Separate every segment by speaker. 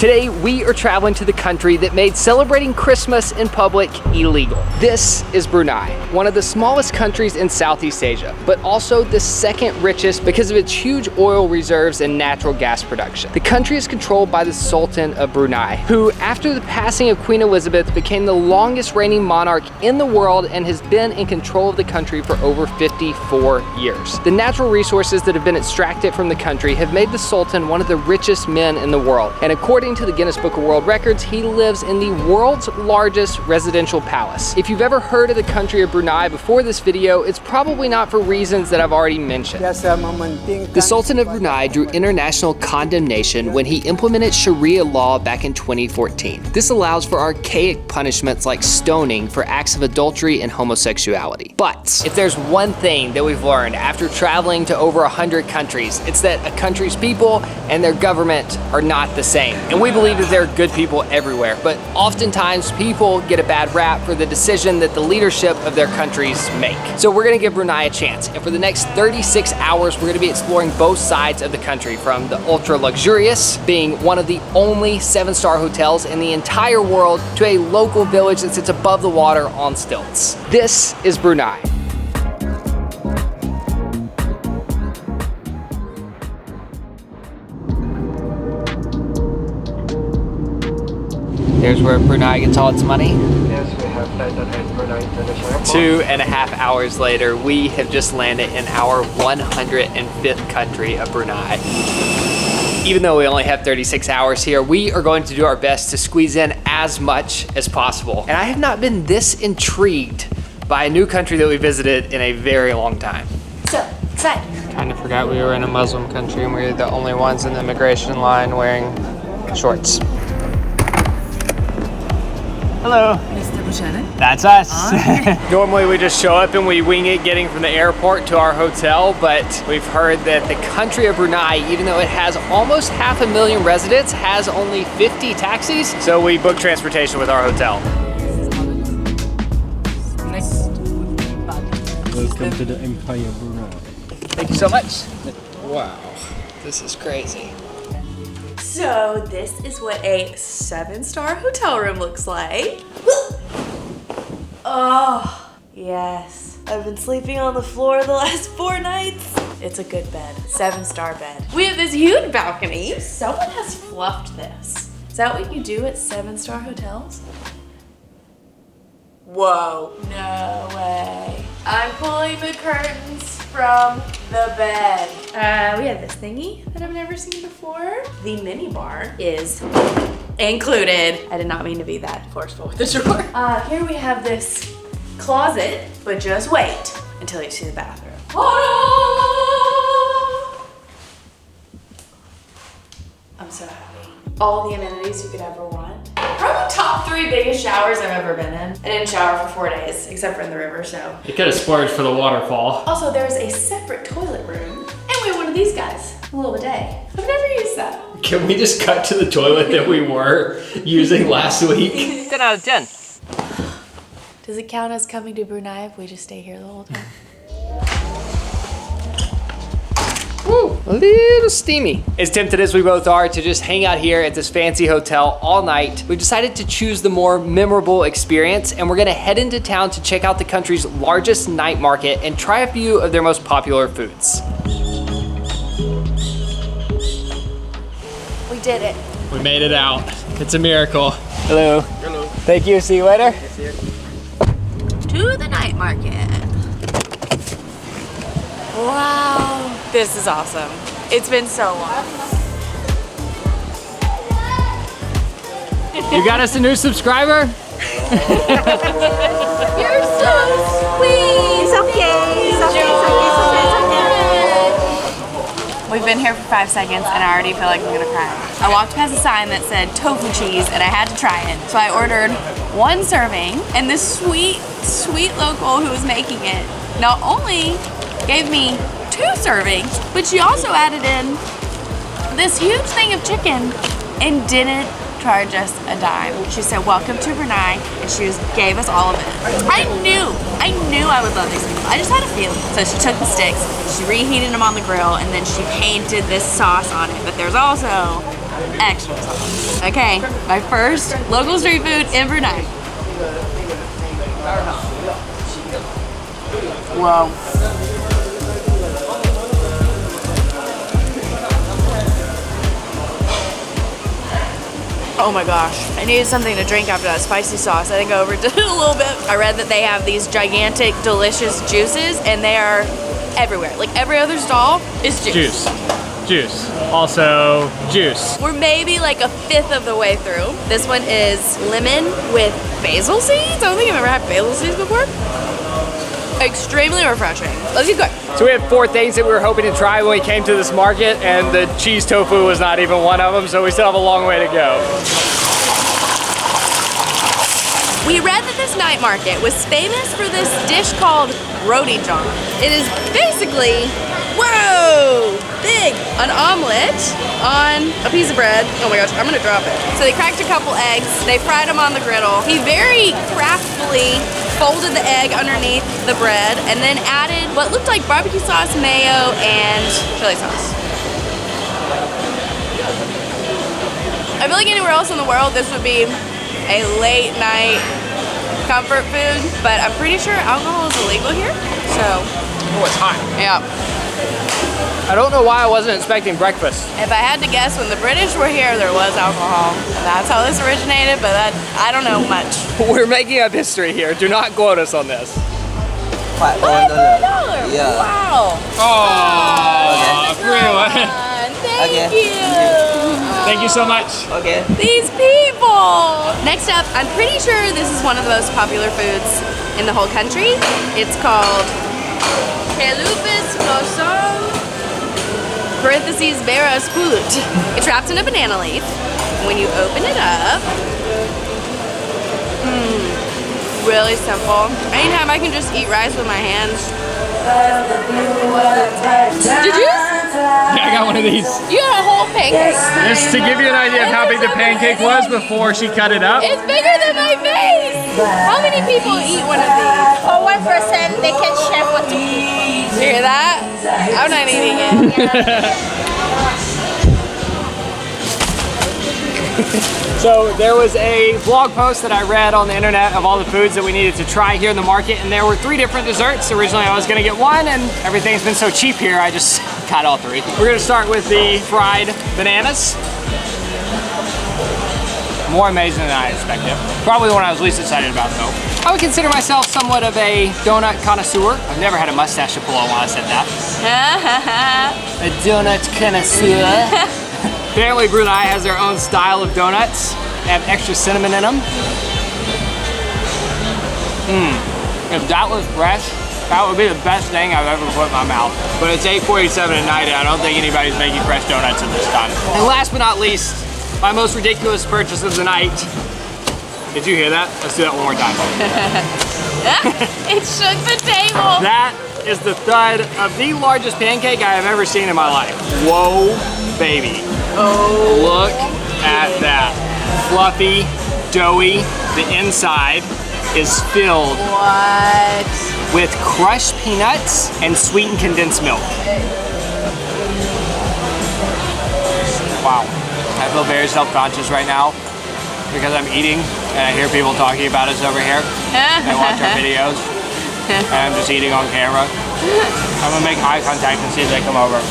Speaker 1: Today, we are traveling to the country that made celebrating Christmas in public illegal. This is Brunei, one of the smallest countries in Southeast Asia, but also the second richest because of its huge oil reserves and natural gas production. The country is controlled by the Sultan of Brunei, who, after the passing of Queen Elizabeth, became the longest reigning monarch in the world and has been in control of the country for over 54 years. The natural resources that have been extracted from the country have made the Sultan one of the richest men in the world. And according to the Guinness Book of World Records, he lives in the world's largest residential palace. If you've ever heard of the country of Brunei before this video, it's probably not for reasons that I've already mentioned. The Sultan of Brunei drew international condemnation when he implemented Sharia law back in 2014. This allows for archaic punishments like stoning for acts of adultery and homosexuality. But if there's one thing that we've learned after traveling to over 100 countries, it's that a country's people and their government are not the same. And we believe that there are good people everywhere, but oftentimes people get a bad rap for the decision that the leadership of their countries make. So we're gonna give Brunei a chance, and for the next 36 hours, we're gonna be exploring both sides of the country, from the ultra luxurious, being one of the only 7-star hotels in the entire world, to a local village that sits above the water on stilts. This is Brunei. Here's where Brunei gets all its money.
Speaker 2: Yes, we have flight at Brunei International Airport.
Speaker 1: 2.5 hours later, we have just landed in our 105th country of Brunei. Even though we only have 36 hours here, we are going to do our best to squeeze in as much as possible. And I have not been this intrigued by a new country that we visited in a very long time.
Speaker 3: So, excited.
Speaker 1: Kind of forgot we were in a Muslim country and we were the only ones in the immigration line wearing shorts. Hello.
Speaker 3: Mr. Buchanan?
Speaker 1: That's us. Normally we just show up and we wing it getting from the airport to our hotel, but we've heard that the country of Brunei, even though it has almost 500,000 residents, has only 50 taxis. So we booked transportation with our hotel.
Speaker 2: Welcome to the Empire Brunei.
Speaker 1: Thank you so much. Wow, this is crazy.
Speaker 3: So this is what a 7-star hotel room looks like. Oh, yes. I've been sleeping on the floor the last 4 nights. It's a good bed, 7-star bed. We have this huge balcony. Someone has fluffed this. Is that what you do at 7-star hotels? Whoa, no way. I'm pulling the curtains from the bed. We have this thingy that I've never seen before. The mini bar is included. I did not mean to be that forceful with the drawer. Here we have this closet, but just wait until you see the bathroom. I'm so happy. All the amenities you could ever want. Probably top 3 biggest showers I've ever been in. I didn't shower for 4 days, except for in the river, so.
Speaker 1: You could have splurged for the waterfall.
Speaker 3: Also, there's a separate toilet room. And we have one of these guys, a little bidet. I've never used that.
Speaker 1: Can we just cut to the toilet that we were using last week? 10 out of 10.
Speaker 3: Does it count as coming to Brunei if we just stay here the whole time?
Speaker 1: Woo, a little steamy. As tempted as we both are to just hang out here at this fancy hotel all night, we decided to choose the more memorable experience, and we're gonna head into town to check out the country's largest night market and try a few of their most popular foods.
Speaker 3: We did it.
Speaker 1: We made it out. It's a miracle. Hello.
Speaker 2: Hello.
Speaker 1: Thank you, see you later.
Speaker 3: To the night market. Wow, this is awesome. It's been so long.
Speaker 1: You got us a new subscriber?
Speaker 3: You're so sweet. It's okay. It's okay. We've been here for 5 seconds and I already feel like I'm gonna cry. I walked past a sign that said tofu cheese and I had to try it. So I ordered 1 serving, and this sweet, sweet local who was making it not only gave me 2 servings, but she also added in this huge thing of chicken and didn't charge us a dime. She said, welcome to Brunei, and she gave us all of it. I knew I would love these people. I just had a feeling. So she took the sticks, she reheated them on the grill, and then she painted this sauce on it. But there's also extra sauce. Okay, my first local street food in Brunei. Whoa. Oh my gosh. I needed something to drink after that spicy sauce. I think I overdid it a little bit. I read that they have these gigantic, delicious juices and they are everywhere. Like every other stall is juice.
Speaker 4: Juice. Also, juice.
Speaker 3: We're maybe like a fifth of the way through. This one is lemon with basil seeds. I don't think I've ever had basil seeds before. Extremely refreshing. Let's keep going.
Speaker 1: So we had 4 things that we were hoping to try when we came to this market, and the cheese tofu was not even one of them, so we still have a long way to go.
Speaker 3: We read that this night market was famous for this dish called roti john. It is basically, whoa, big, an omelet on a piece of bread. Oh my gosh, I'm gonna drop it. So they cracked a couple eggs, they fried them on the griddle. He very craftfully folded the egg underneath the bread and then added what looked like barbecue sauce, mayo, and chili sauce. I feel like anywhere else in the world this would be a late night comfort food, but I'm pretty sure alcohol is illegal here, so.
Speaker 1: Oh, it's hot.
Speaker 3: Yeah.
Speaker 1: I don't know why I wasn't expecting breakfast.
Speaker 3: If I had to guess, when the British were here, there was alcohol. And that's how this originated, but I don't know much.
Speaker 1: We're making up history here. Do not quote us on this.
Speaker 3: $5.
Speaker 5: Yeah.
Speaker 3: Wow.
Speaker 4: Oh,
Speaker 3: Okay. Thank you.
Speaker 4: Thank you so much.
Speaker 5: Okay.
Speaker 3: These people. Next up, I'm pretty sure this is one of the most popular foods in the whole country. It's called Kelupis Gosong, parentheses, Beras Pulut. It's wrapped in a banana leaf. When you open it up, really simple. Anytime I can just eat rice with my hands. Did you?
Speaker 4: Yeah, I got one of these.
Speaker 3: You got a whole pancake.
Speaker 4: Just to give you an idea of how big the pancake was before she cut it up.
Speaker 3: It's bigger than my face. How many people eat one of these?
Speaker 6: For 1 person, they can share for 2 people.
Speaker 3: You hear that? I'm not eating it.
Speaker 1: So there was a blog post that I read on the internet of all the foods that we needed to try here in the market, and there were 3 different desserts. Originally I was gonna get one, and everything's been so cheap here, I just got all 3. We're gonna start with the fried bananas. More amazing than I expected. Probably the one I was least excited about though. I would consider myself somewhat of a donut connoisseur. I've never had a mustache to pull on while I said that. A donut connoisseur. Apparently Brunei has their own style of donuts. They have extra cinnamon in them. If that was fresh, that would be the best thing I've ever put in my mouth. But it's 8:47 at night and I don't think anybody's making fresh donuts at this time. And last but not least, my most ridiculous purchase of the night. Did you hear that? Let's do that one more time.
Speaker 3: It shook the table.
Speaker 1: That is the thud of the largest pancake I have ever seen in my life. Whoa, baby. Oh, look at that. Fluffy, doughy. The inside is filled
Speaker 3: What?
Speaker 1: with crushed peanuts and sweetened condensed milk. Wow. I feel very self-conscious right now because I'm eating and I hear people talking about us over here. They watch our videos and I'm just eating on camera. I'm gonna make eye contact and see if they come over.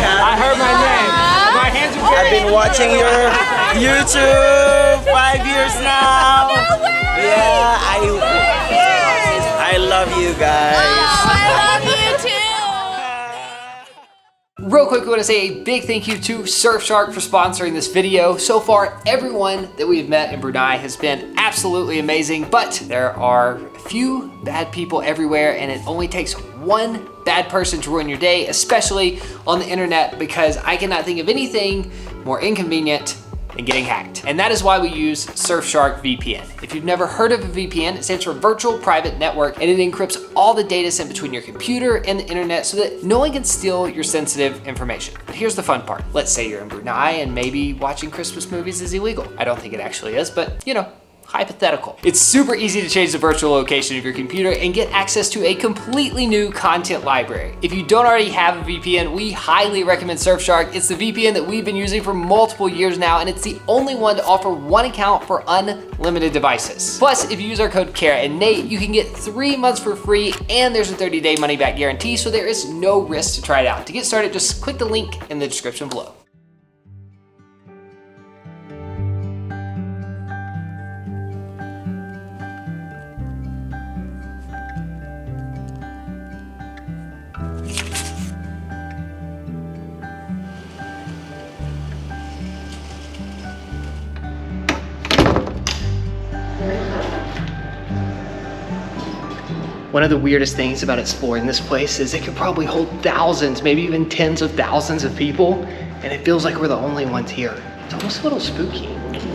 Speaker 1: I heard my name. My hands are
Speaker 5: I've been watching your YouTube 5 years now. Yeah, I love you guys.
Speaker 3: I love you too.
Speaker 1: Real quick, we want to say a big thank you to Surfshark for sponsoring this video. So far, everyone that we've met in Brunei has been absolutely amazing, but there are a few bad people everywhere, and it only takes one bad person to ruin your day, especially on the internet, because I cannot think of anything more inconvenient than getting hacked. And that is why we use Surfshark VPN. If you've never heard of a VPN, it stands for Virtual Private Network, and it encrypts all the data sent between your computer and the internet so that no one can steal your sensitive information. But here's the fun part. Let's say you're in Brunei and maybe watching Christmas movies is illegal. I don't think it actually is, but you know, hypothetical. It's super easy to change the virtual location of your computer and get access to a completely new content library. If you don't already have a VPN, we highly recommend Surfshark. It's the VPN that we've been using for multiple years now, and it's the only one to offer one account for unlimited devices. Plus, if you use our code Kara and Nate, you can get 3 months for free, and there's a 30-day money-back guarantee, so there is no risk to try it out. To get started, just click the link in the description below. One of the weirdest things about exploring this place is it could probably hold thousands, maybe even tens of thousands of people, and it feels like we're the only ones here. It's almost a little spooky.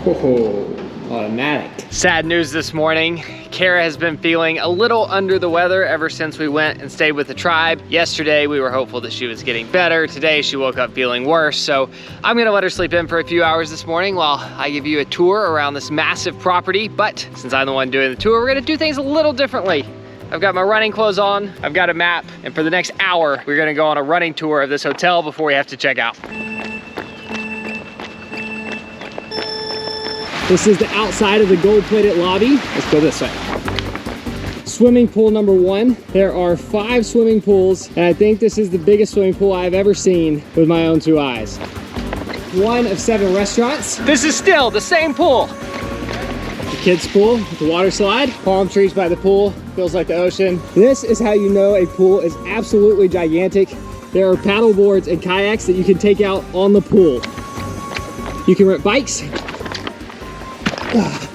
Speaker 4: Oh, automatic.
Speaker 1: Sad news this morning. Kara has been feeling a little under the weather ever since we went and stayed with the tribe. Yesterday, we were hopeful that she was getting better. Today, she woke up feeling worse. So I'm gonna let her sleep in for a few hours this morning while I give you a tour around this massive property. But since I'm the one doing the tour, we're gonna do things a little differently. I've got my running clothes on, I've got a map, and for the next hour, we're gonna go on a running tour of this hotel before we have to check out. This is the outside of the gold-plated lobby. Let's go this way. Swimming pool number 1. There are 5 swimming pools, and I think this is the biggest swimming pool I've ever seen with my own 2 eyes. 1 of 7 restaurants. This is still the same pool. The kids pool with the water slide, palm trees by the pool, feels like the ocean. This is how you know a pool is absolutely gigantic. There are paddle boards and kayaks that you can take out on the pool. You can rent bikes.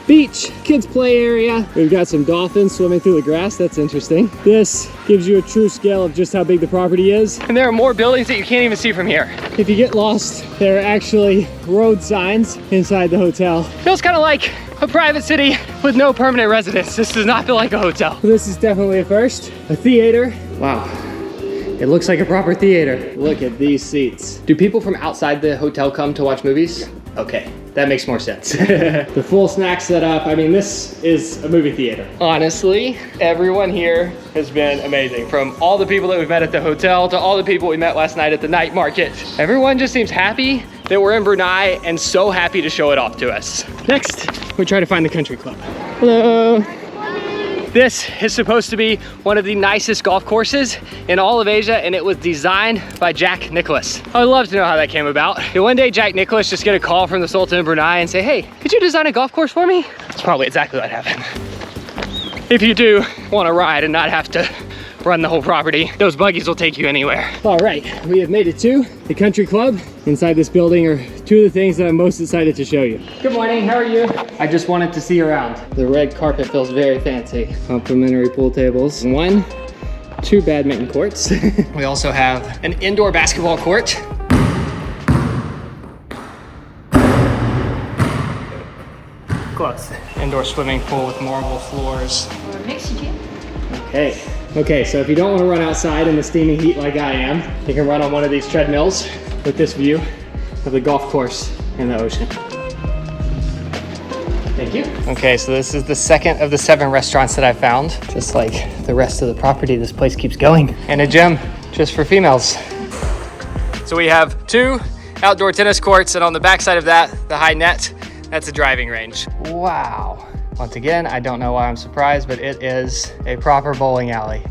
Speaker 1: Beach, kids play area. We've got some dolphins swimming through the grass. That's interesting. This gives you a true scale of just how big the property is. And there are more buildings that you can't even see from here. If you get lost, there are actually road signs inside the hotel. Feels kind of like a private city with no permanent residents. This does not feel like a hotel. This is definitely a first. A theater. Wow. It looks like a proper theater. Look at these seats. Do people from outside the hotel come to watch movies? Okay, that makes more sense. The full snack setup. I mean, this is a movie theater. Honestly, everyone here has been amazing. From all the people that we've met at the hotel to all the people we met last night at the night market. Everyone just seems happy that we're in Brunei and so happy to show it off to us. Next, we try to find the country club. Hello. This is supposed to be one of the nicest golf courses in all of Asia, and it was designed by Jack Nicklaus. I would love to know how that came about. Did one day Jack Nicklaus just get a call from the Sultan of Brunei and say, hey, could you design a golf course for me? That's probably exactly what happened. If you do want to ride and not have to run the whole property, those buggies will take you anywhere. All right, we have made it to the country club. Inside this building are 2 of the things that I'm most excited to show you. Good morning, how are you? I just wanted to see you around. The red carpet feels very fancy. Complimentary pool tables. 1, 2 badminton courts. We also have an indoor basketball court. Close. Indoor swimming pool with marble floors.
Speaker 6: Or mixed gym.
Speaker 1: Okay, so if you don't want to run outside in the steaming heat like I am, you can run on one of these treadmills with this view of the golf course and the ocean. Thank you. Okay, so this is the second of the 7 restaurants that I found. Just like the rest of the property, this place keeps going. And a gym just for females. So we have 2 outdoor tennis courts, and on the backside of that, the high net, that's a driving range. Wow. Once again, I don't know why I'm surprised, but it is a proper bowling alley.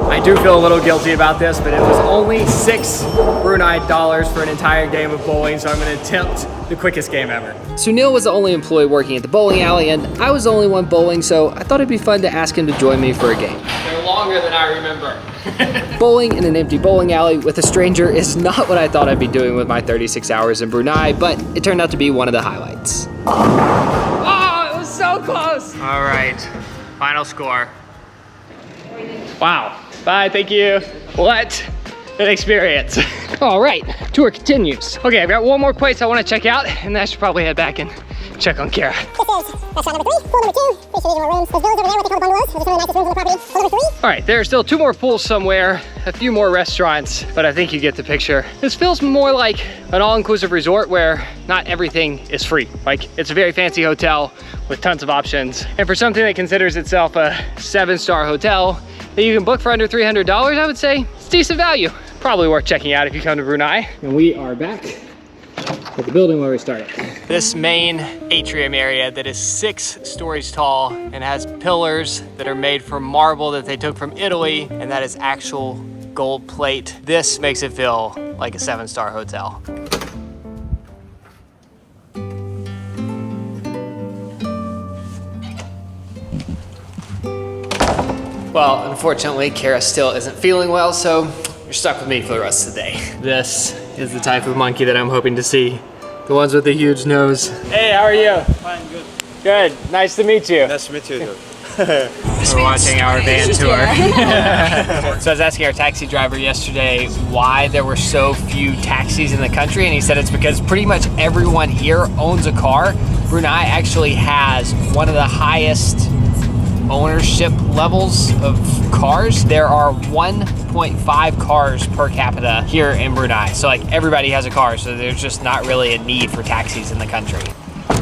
Speaker 1: I do feel a little guilty about this, but it was only 6 Brunei dollars for an entire game of bowling, so I'm gonna attempt the quickest game ever. Sunil was the only employee working at the bowling alley, and I was the only one bowling, so I thought it'd be fun to ask him to join me for a game. They're longer than I remember. Bowling in an empty bowling alley with a stranger is not what I thought I'd be doing with my 36 hours in Brunei, but it turned out to be one of the highlights. Oh, it was so close. All right, final score. Wow, bye, thank you. What an experience. All right, tour continues. Okay, I've got one more place I wanna check out, and then I should probably head back and check on Kara.
Speaker 7: This is restaurant number 3, pool number 2. Pretty sure these are more rooms. Those villas over there, what they call the bungalows. Those are some of the nicest rooms on the property. Pool number 3.
Speaker 1: All right, there are still 2 more pools somewhere, a few more restaurants, but I think you get the picture. This feels more like an all-inclusive resort where not everything is free. Like, it's a very fancy hotel with tons of options. And for something that considers itself a 7-star hotel that you can book for under $300, I would say it's decent value. Probably worth checking out if you come to Brunei. And we are back at the building where we started. This main atrium area that is 6 stories tall and has pillars that are made from marble that they took from Italy, and that is actual gold plate. This makes it feel like a 7-star hotel. Well, unfortunately, Kara still isn't feeling well, so you're stuck with me for the rest of the day. This is the type of monkey that I'm hoping to see. The ones with the huge nose. Hey, how are you?
Speaker 2: Fine, good.
Speaker 1: Good, nice to meet you.
Speaker 2: Nice to meet you.
Speaker 1: We're watching our van tour. So I was asking our taxi driver yesterday why there were so few taxis in the country, and he said it's because pretty much everyone here owns a car. Brunei actually has one of the highest ownership levels of cars. There are 1.5 cars per capita here in Brunei. So like everybody has a car, so there's just not really a need for taxis in the country.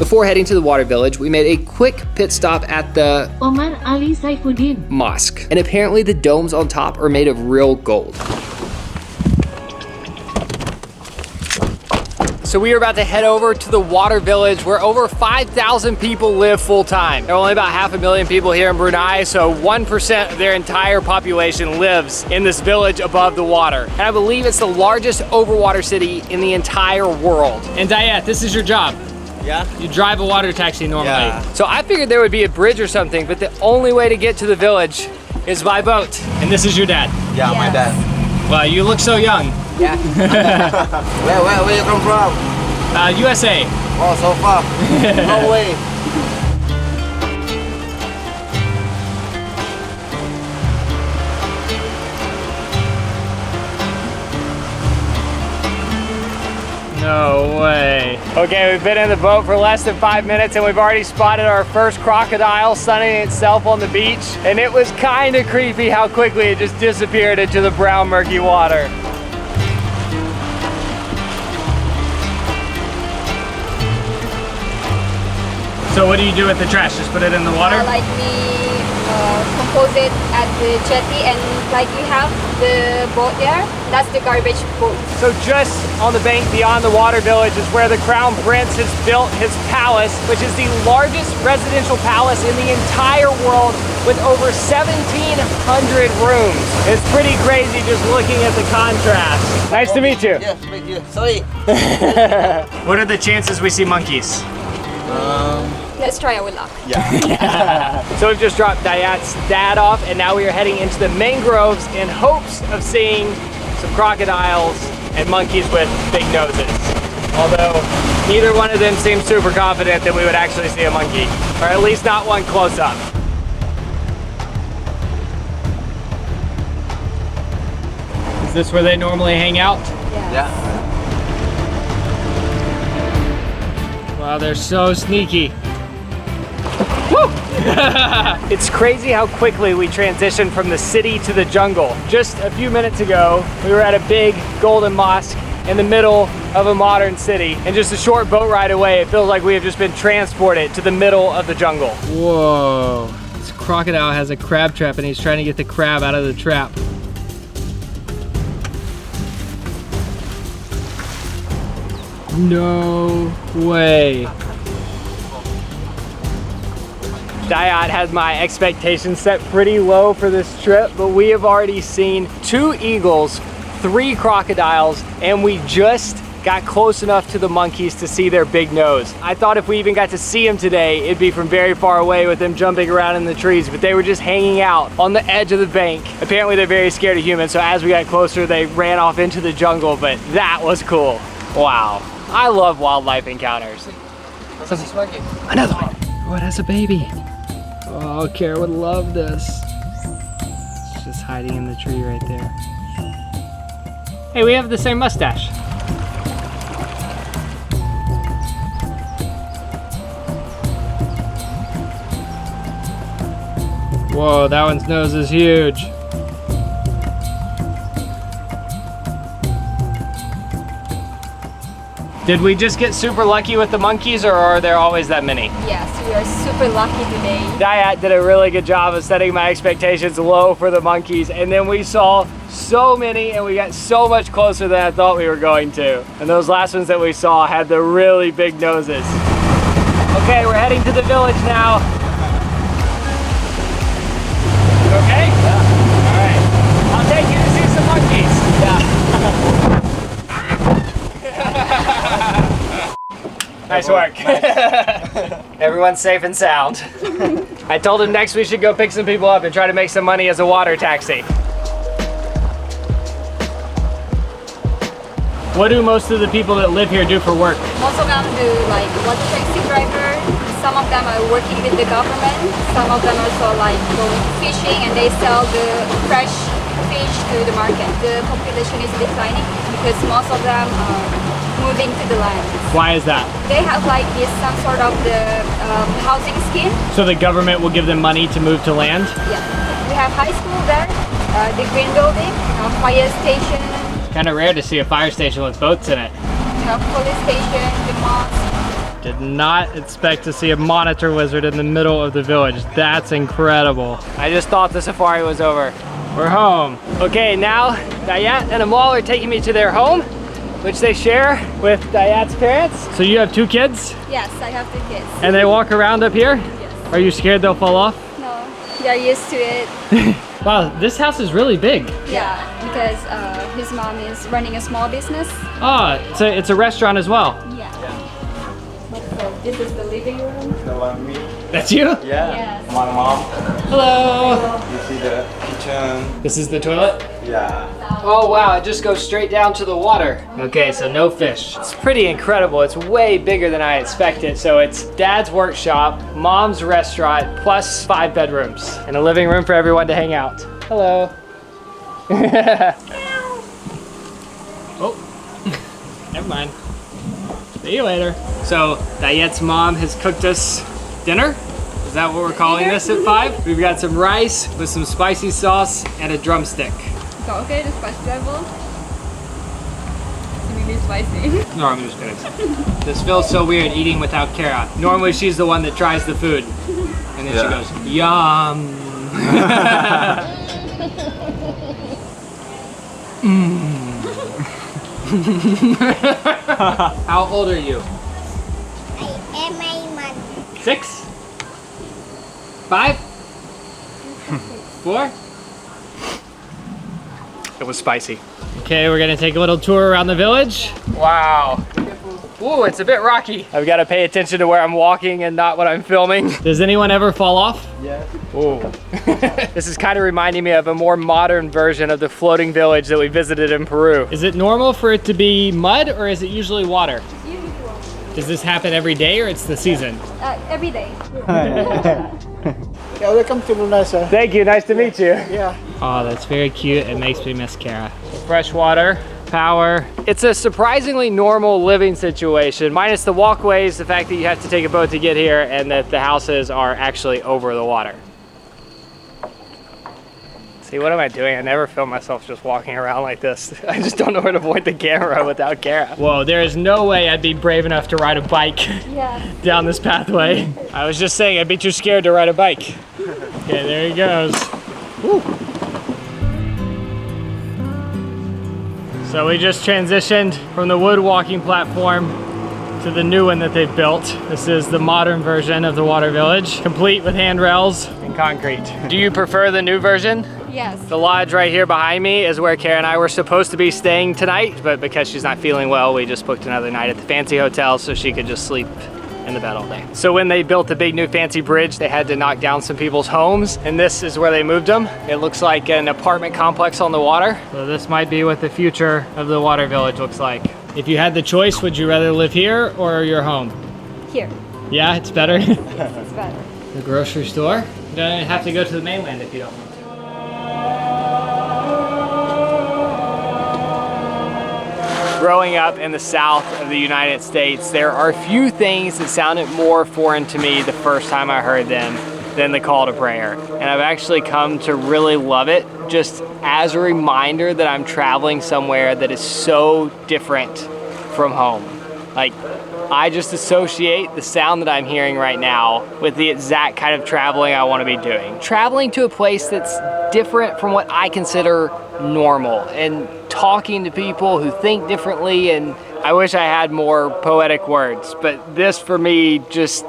Speaker 1: Before heading to the water village, we made a quick pit stop at the
Speaker 8: Omar Ali Saifuddin
Speaker 1: mosque. And apparently the domes on top are made of real gold. So we are about to head over to the water village where over 5,000 people live full time. There are only about 500,000 people here in Brunei, so 1% of their entire population lives in this village above the water. And I believe it's the largest overwater city in the entire world. And Dayat, this is your job.
Speaker 5: Yeah?
Speaker 1: You drive a water taxi normally.
Speaker 5: Yeah.
Speaker 1: So I figured there would be a bridge or something, but the only way to get to the village is by boat. And this is your dad.
Speaker 5: Yeah, my dad.
Speaker 1: Wow, you look so young.
Speaker 5: Yeah. where you come from?
Speaker 1: USA.
Speaker 5: Oh, so far. No way.
Speaker 1: No way. Okay, we've been in the boat for less than 5 minutes and we've already spotted our first crocodile sunning itself on the beach. And it was kind of creepy how quickly it just disappeared into the brown murky water. So what do you do with the trash? Just put it in the water?
Speaker 6: Like we compose it at the jetty, and like we have the boat there, that's the garbage boat.
Speaker 1: So just on the bank beyond the water village is where the Crown Prince has built his palace, which is the largest residential palace in the entire world with over 1,700 rooms. It's pretty crazy just looking at the contrast. Nice to meet you.
Speaker 5: Yes, meet you. Sorry.
Speaker 1: What are the chances we see monkeys?
Speaker 6: Let's try our luck.
Speaker 1: So we've just dropped Dayat's dad off, and now we are heading into the mangroves in hopes of seeing some crocodiles and monkeys with big noses. Although neither one of them seems super confident that we would actually see a monkey, or at least not one close up. Is this where they normally hang out?
Speaker 5: Yeah.
Speaker 1: Wow, they're so sneaky. Woo! It's crazy how quickly we transitioned from the city to the jungle. Just a few minutes ago, we were at a big golden mosque in the middle of a modern city. And just a short boat ride away, it feels like we have just been transported to the middle of the jungle. Whoa. This crocodile has a crab trap and he's trying to get the crab out of the trap. No way. Dayat has my expectations set pretty low for this trip, but we have already seen 2 eagles, 3 crocodiles, and we just got close enough to the monkeys to see their big nose. I thought if we even got to see them today, it'd be from very far away with them jumping around in the trees, but they were just hanging out on the edge of the bank. Apparently they're very scared of humans, so as we got closer, they ran off into the jungle, but that was cool. Wow. I love wildlife encounters. Another one. Oh, it has a baby. Oh, Kara would love this. It's just hiding in the tree right there. Hey, we have the same mustache. Whoa, that one's nose is huge. Did we just get super lucky with the monkeys, or are there always that many?
Speaker 6: Yes, we are super lucky today.
Speaker 1: Dayat did a really good job of setting my expectations low for the monkeys, and then we saw so many and we got so much closer than I thought we were going to. And those last ones that we saw had the really big noses. Okay, we're heading to the village now. You okay? Yeah. All right. I'll take you to see some monkeys. Yeah. Nice work. Everyone's safe and sound. I told him next we should go pick some people up and try to make some money as a water taxi. What do most of the people that live here do for work?
Speaker 6: Most of them do like water taxi driver. Some of them are working with the government. Some of them also like going fishing and they sell the fresh fish to the market. The population is declining because most of them are moving to the land.
Speaker 1: Why is that?
Speaker 6: They have like this some sort of the housing scheme.
Speaker 1: So the government will give them money to move to land?
Speaker 6: Yeah. We have high school there, the green building, fire station.
Speaker 1: Kind of rare to see a fire station with boats in it.
Speaker 6: We have police station, the mosque.
Speaker 1: Did not expect to see a monitor lizard in the middle of the village. That's incredible. I just thought the safari was over. We're home. Okay, now Dayat and Amal are taking me to their home, which they share with Dayat's parents. So you have 2 kids?
Speaker 6: Yes, I have 2 kids.
Speaker 1: And they walk around up here?
Speaker 6: Yes.
Speaker 1: Are you scared they'll fall off?
Speaker 6: No, they're used to it.
Speaker 1: Wow, this house is really big.
Speaker 6: Yeah, because his mom is running a small business.
Speaker 1: Oh, it's a restaurant as well.
Speaker 6: Yeah. So this is the living room.
Speaker 2: The one me.
Speaker 1: That's you?
Speaker 2: Yeah.
Speaker 6: Yes.
Speaker 2: My mom.
Speaker 1: Hello.
Speaker 2: You see the kitchen.
Speaker 1: This is the toilet?
Speaker 2: Yeah.
Speaker 1: Oh wow, it just goes straight down to the water. Okay, so no fish. It's pretty incredible. It's way bigger than I expected. So it's Dad's workshop, Mom's restaurant, plus 5 bedrooms and a living room for everyone to hang out. Hello. Oh, never mind. See you later. So Dayet's mom has cooked us dinner. Is that what we're calling this at 5? We've got some rice with some spicy sauce and a drumstick.
Speaker 6: So okay, the spice level. It's really spicy.
Speaker 1: No, I'm just kidding. This feels so weird eating without Kara. Normally she's the one that tries the food. And then she goes, yum. How old are you?
Speaker 7: I am a man.
Speaker 1: 6? 5? 4? It was spicy. Okay, we're gonna take a little tour around the village. Wow. Ooh, it's a bit rocky. I've got to pay attention to where I'm walking and not what I'm filming. Does anyone ever fall off?
Speaker 2: Yeah.
Speaker 1: Ooh. This is kind of reminding me of a more modern version of the floating village that we visited in Peru. Is it normal for it to be mud or is it usually water?
Speaker 6: Usually.
Speaker 1: Does this happen every day or it's the season?
Speaker 6: Every day.
Speaker 9: Yeah, welcome to Brunei, sir.
Speaker 1: Thank you, nice to meet you.
Speaker 9: Yeah.
Speaker 1: Oh, that's very cute. It makes me miss Kara. Fresh water, power. It's a surprisingly normal living situation, minus the walkways, the fact that you have to take a boat to get here, and that the houses are actually over the water. See, what am I doing? I never film myself just walking around like this. I just don't know where to point the camera without Kara. Whoa, there is no way I'd be brave enough to ride a bike down this pathway. I was just saying I'd be too scared to ride a bike. Okay, there he goes. Woo. So we just transitioned from the wood walking platform to the new one that they've built. This is the modern version of the water village, complete with handrails and concrete. Do you prefer the new version?
Speaker 6: Yes.
Speaker 1: The lodge right here behind me is where Kara and I were supposed to be staying tonight, but because she's not feeling well, we just booked another night at the fancy hotel so she could just sleep in the bed all day. So when they built the big new fancy bridge, they had to knock down some people's homes, and this is where they moved them. It looks like an apartment complex on the water. So this might be what the future of the water village looks like. If you had the choice, would you rather live here or your home?
Speaker 6: Here.
Speaker 1: Yeah, it's better?
Speaker 6: It's better.
Speaker 1: The grocery store? You don't have to go to the mainland if you don't want to. Growing up in the south of the United States, there are few things that sounded more foreign to me the first time I heard them than the call to prayer. And I've actually come to really love it just as a reminder that I'm traveling somewhere that is so different from home. Like, I just associate the sound that I'm hearing right now with the exact kind of traveling I want to be doing. Traveling to a place that's different from what I consider normal and talking to people who think differently, and I wish I had more poetic words, but this for me just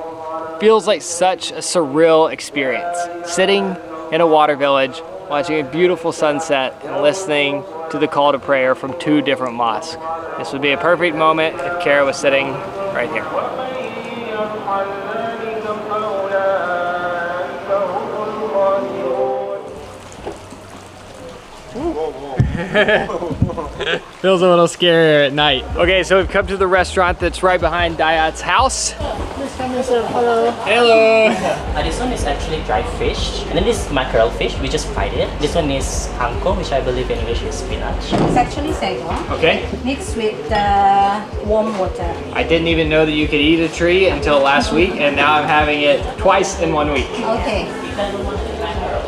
Speaker 1: feels like such a surreal experience. Sitting in a water village, watching a beautiful sunset and listening to the call to prayer from 2 different mosques. This would be a perfect moment if Kara was sitting right here. Feels a little scarier at night. Okay, so we've come to the restaurant that's right behind Dayat's house.
Speaker 9: Please come and serve. Hello.
Speaker 1: Hello.
Speaker 10: This one is actually dried fish, and then this mackerel fish, we just fried it. This one is hanko, which I believe in English is spinach.
Speaker 9: It's actually sago.
Speaker 1: Okay.
Speaker 9: Mixed with warm water.
Speaker 1: I didn't even know that you could eat a tree until last week, and now I'm having it twice in 1 week.
Speaker 9: Okay.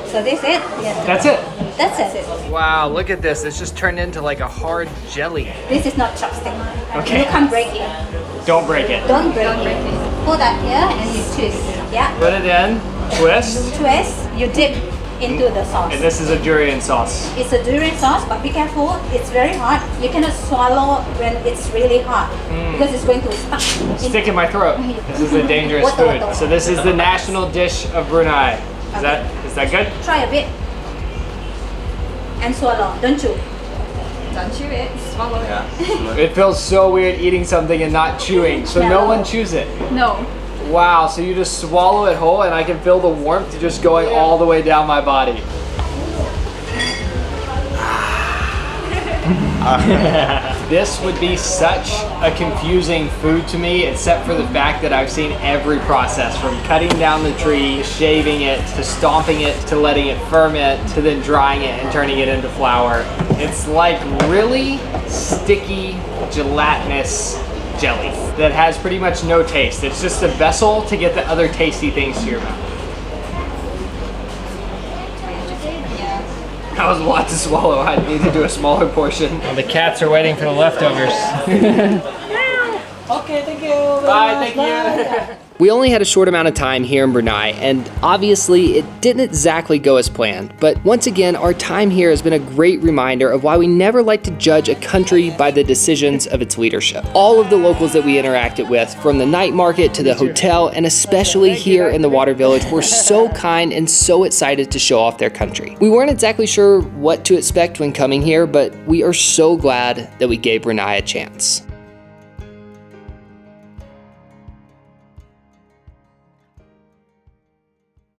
Speaker 9: So this it? Yes.
Speaker 1: That's it.
Speaker 9: That's it.
Speaker 1: Wow, look at this. It's just turned into like a hard jelly.
Speaker 9: This is not chopstick.
Speaker 1: Okay.
Speaker 9: You can't break it.
Speaker 1: Don't break it.
Speaker 9: Don't break it. Put that here and you twist. Yeah.
Speaker 1: Put it in, twist.
Speaker 9: Twist. You dip into the sauce.
Speaker 1: And this is a durian sauce.
Speaker 9: It's a durian sauce, but be careful. It's very hot. You cannot swallow when it's really hot because it's going to
Speaker 1: Stick in my throat. This is a dangerous food. So this is the national dish of Brunei. Is that good?
Speaker 9: Try a bit. And swallow. Don't chew.
Speaker 6: Don't chew it, swallow it.
Speaker 5: Yeah.
Speaker 1: It feels so weird eating something and not chewing. So no one chews it.
Speaker 6: No.
Speaker 1: Wow, so you just swallow it whole and I can feel the warmth just going all the way down my body. This would be such a confusing food to me, except for the fact that I've seen every process from cutting down the tree, shaving it, to stomping it, to letting it ferment, to then drying it and turning it into flour. It's like really sticky, gelatinous jelly that has pretty much no taste. It's just a vessel to get the other tasty things to your mouth. That was a lot to swallow. I need to do a smaller portion. Well, the cats are waiting for the leftovers.
Speaker 9: Okay, thank you.
Speaker 1: Bye, thank you. We only had a short amount of time here in Brunei, and obviously it didn't exactly go as planned. But once again, our time here has been a great reminder of why we never like to judge a country by the decisions of its leadership. All of the locals that we interacted with, from the night market to the hotel, and especially here in the water village, were so kind and so excited to show off their country. We weren't exactly sure what to expect when coming here, but we are so glad that we gave Brunei a chance.